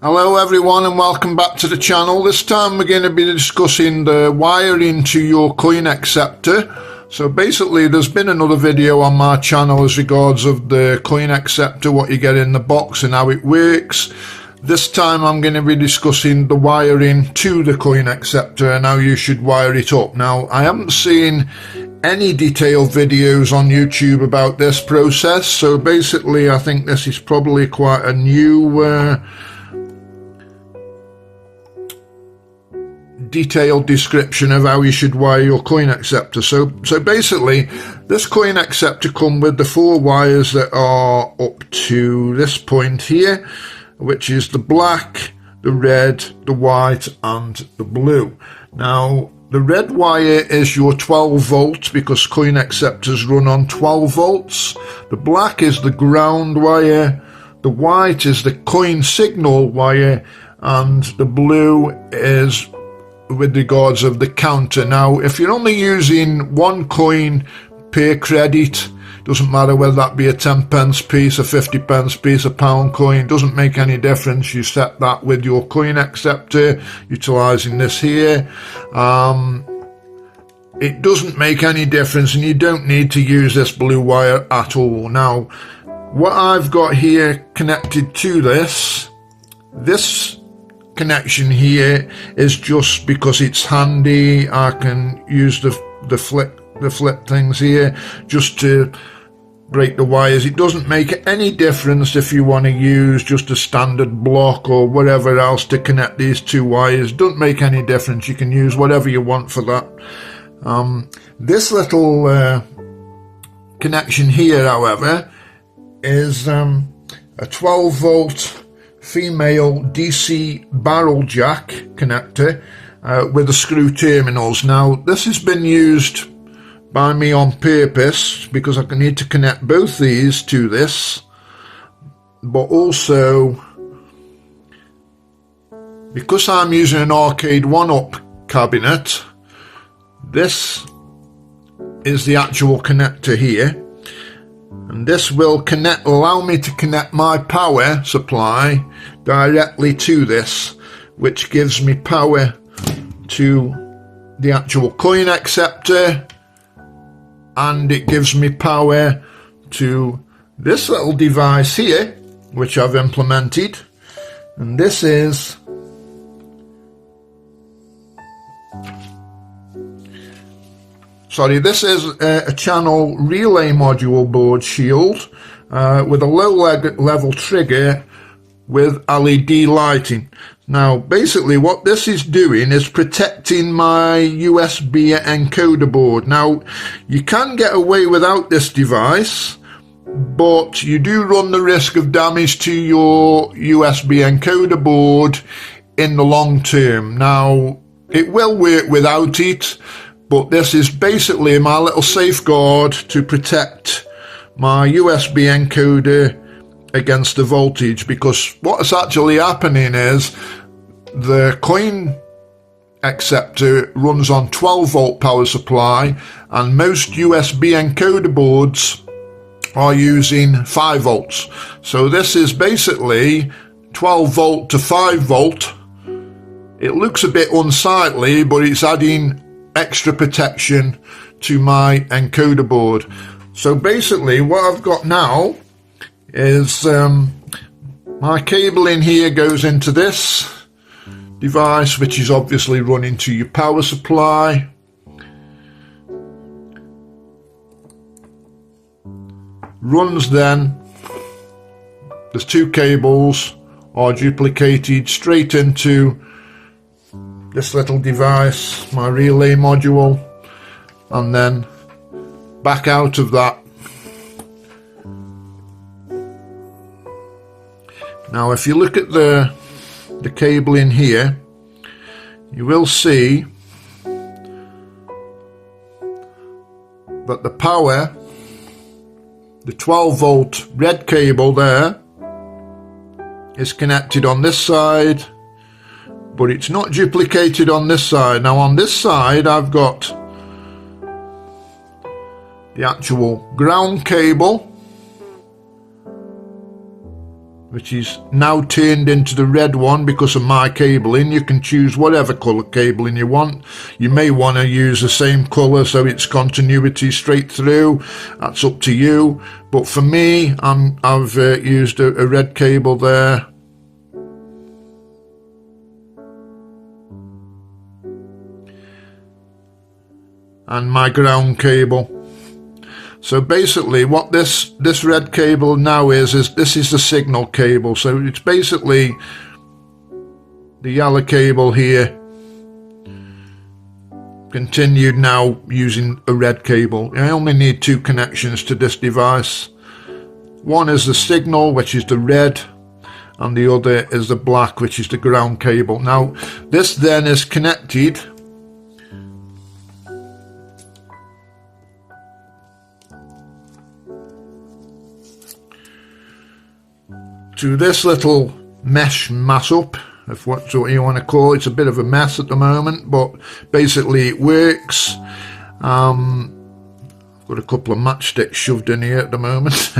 Hello everyone and welcome back to the channel. This time we're going to be discussing the wiring to your coin acceptor. So basically there's been another video on my channel as regards of the coin acceptor, what you get in the box and how it works. This time I'm going to be discussing the wiring to the coin acceptor and how you should wire it up. Now I haven't seen any detailed videos on YouTube about this process, so basically I think this is probably quite a new detailed description of how you should wire your coin acceptor. So basically this coin acceptor comes with the 4 wires that are up to this point here, which is the black, the red, the white and the blue. Now the red wire is your 12 volts because coin acceptors run on 12 volts. The black is the ground wire, the white is the coin signal wire, and the blue is with regards of the counter. Now if you're only using 1 coin per credit, doesn't matter whether that be a 10p piece, a 50p piece, a pound coin, doesn't make any difference. You set that with your coin acceptor utilizing this here. It doesn't make any difference and you don't need to use this blue wire at all. Now what I've got here connected to this connection here is just because it's handy. I can use the flip things here just to break the wires. It doesn't make any difference if you want to use just a standard block or whatever else to connect these 2 wires. Doesn't make any difference. You can use whatever you want for that. This little connection here, however, is a 12 volt female DC barrel jack connector with the screw terminals. Now this has been used by me on purpose because I need to connect both these to this, but also because I'm using an arcade 1-up cabinet, this is the actual connector here, and this will allow me to connect my power supply directly to this, which gives me power to the actual coin acceptor, and it gives me power to this little device here which I've implemented, and this is a channel relay module board shield with a low level trigger with LED lighting. Now basically what this is doing is protecting my USB encoder board. Now you can get away without this device, but you do run the risk of damage to your USB encoder board in the long term. Now it will work without it, but this is basically my little safeguard to protect my USB encoder against the voltage, because what's actually happening is the coin acceptor runs on 12 volt power supply and most USB encoder boards are using 5 volts. So this is basically 12 volt to 5 volt. It looks a bit unsightly, but it's adding extra protection to my encoder board. So basically what I've got now is my cable in here goes into this device, which is obviously running to your power supply. Runs then, there's 2 cables are duplicated straight into this little device, my relay module, and then back out of that. Now if you look at the cable in here, you will see that the power, the 12 volt red cable there, is connected on this side, but it's not duplicated on this side. Now on this side I've got the actual ground cable which is now turned into the red one because of my cabling. You can choose whatever colour cabling you want. You may want to use the same colour so it's continuity straight through. That's up to you. But for me, I've used a red cable there. And my ground cable. So basically what this red cable now is this is the signal cable. So it's basically the yellow cable here continued now using a red cable. I only need 2 connections to this device. One is the signal, which is the red, and the other is the black, which is the ground cable. Now this then is connected to this little mesh mass-up, if that's what you want to call it. It's a bit of a mess at the moment, but basically it works. I've got a couple of matchsticks shoved in here at the moment.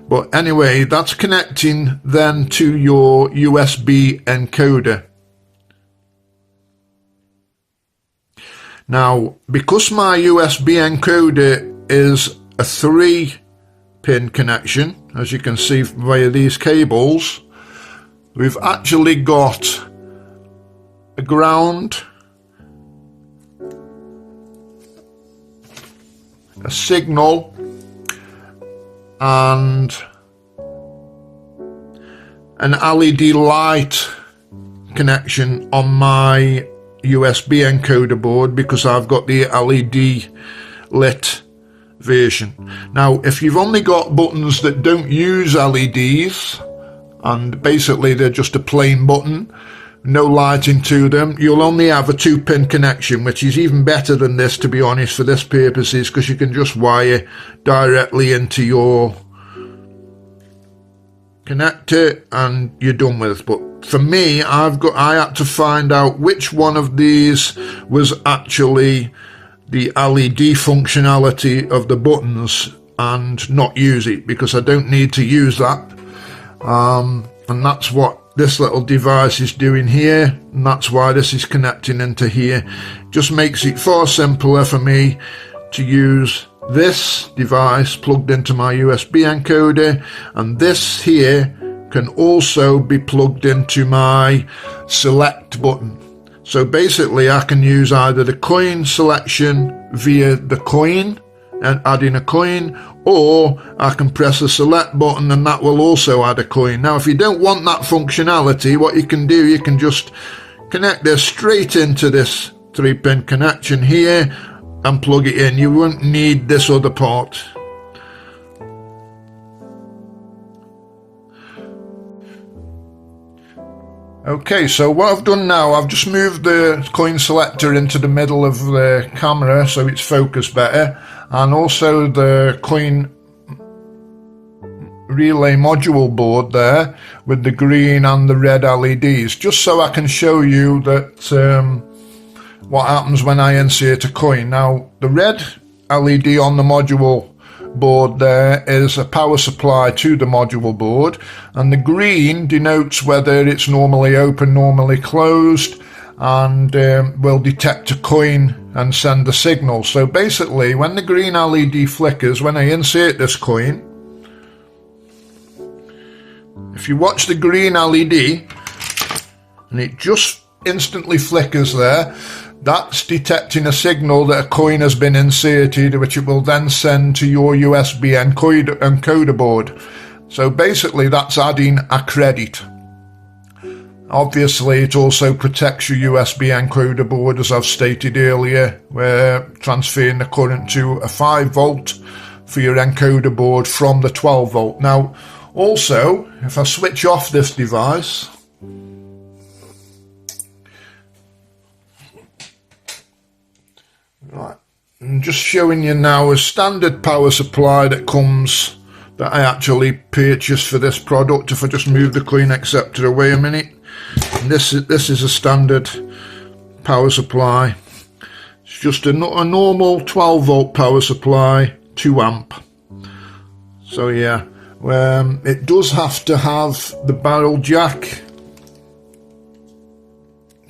But anyway, that's connecting then to your USB encoder. Now, because my USB encoder is a 3-pin connection, as you can see via these cables, we've actually got a ground, a signal, and an LED light connection on my USB encoder board because I've got the LED lit version. Now if you've only got buttons that don't use LEDs and basically they're just a plain button, no lighting to them, you'll only have a 2-pin connection, which is even better than this, to be honest, for this purposes, because you can just wire directly into your connector and you're done with. But for me, I had to find out which one of these was actually the LED functionality of the buttons and not use it, because I don't need to use that. And that's what this little device is doing here, and that's why this is connecting into here. Just makes it far simpler for me to use this device plugged into my USB encoder, and this here can also be plugged into my select button. So basically I can use either the coin selection via the coin and add in a coin, or I can press the select button and that will also add a coin. Now if you don't want that functionality, what you can do, you can just connect this straight into this 3-pin connection here and plug it in. You won't need this other part. Okay, so what I've done now, I've just moved the coin selector into the middle of the camera so it's focused better, and also the coin relay module board there with the green and the red LEDs, just so I can show you that what happens when I insert a coin. Now the red LED on the module board there is a power supply to the module board, and the green denotes whether it's normally open, normally closed, and will detect a coin and send a signal. So basically when the green LED flickers, when I insert this coin, if you watch the green LED and it just instantly flickers there, that's detecting a signal that a coin has been inserted, which it will then send to your USB encoder board. So basically that's adding a credit. Obviously it also protects your USB encoder board, as I've stated earlier. We're transferring the current to a 5 volt for your encoder board from the 12 volt. Now also, if I switch off this device, right, I'm just showing you now a standard power supply that comes, that I actually purchased for this product. If I just move the coin acceptor away a minute, and this is a standard power supply. It's just a normal 12 volt power supply, 2 amp. So yeah, It does have to have the barrel jack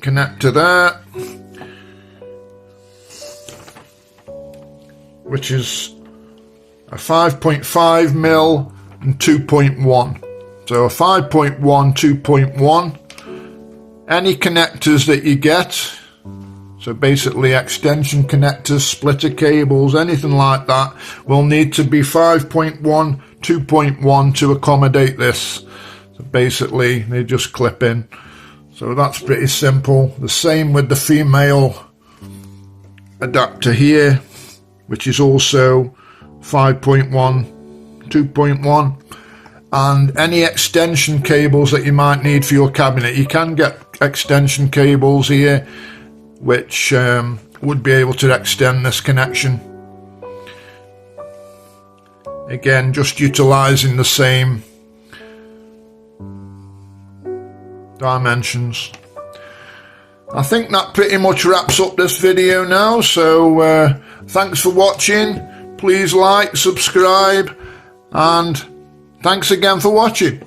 connector there, which is a 5.5mm and 2.1. So a 5.1, 2.1. Any connectors that you get, so basically extension connectors, splitter cables, anything like that, will need to be 5.1, 2.1 to accommodate this. So basically they just clip in. So that's pretty simple. The same with the female adapter here, which is also 5.1, 2.1. And any extension cables that you might need for your cabinet. You can get extension cables here which would be able to extend this connection. Again, just utilizing the same dimensions. I think that pretty much wraps up this video now, so thanks for watching. Please like, subscribe, and thanks again for watching.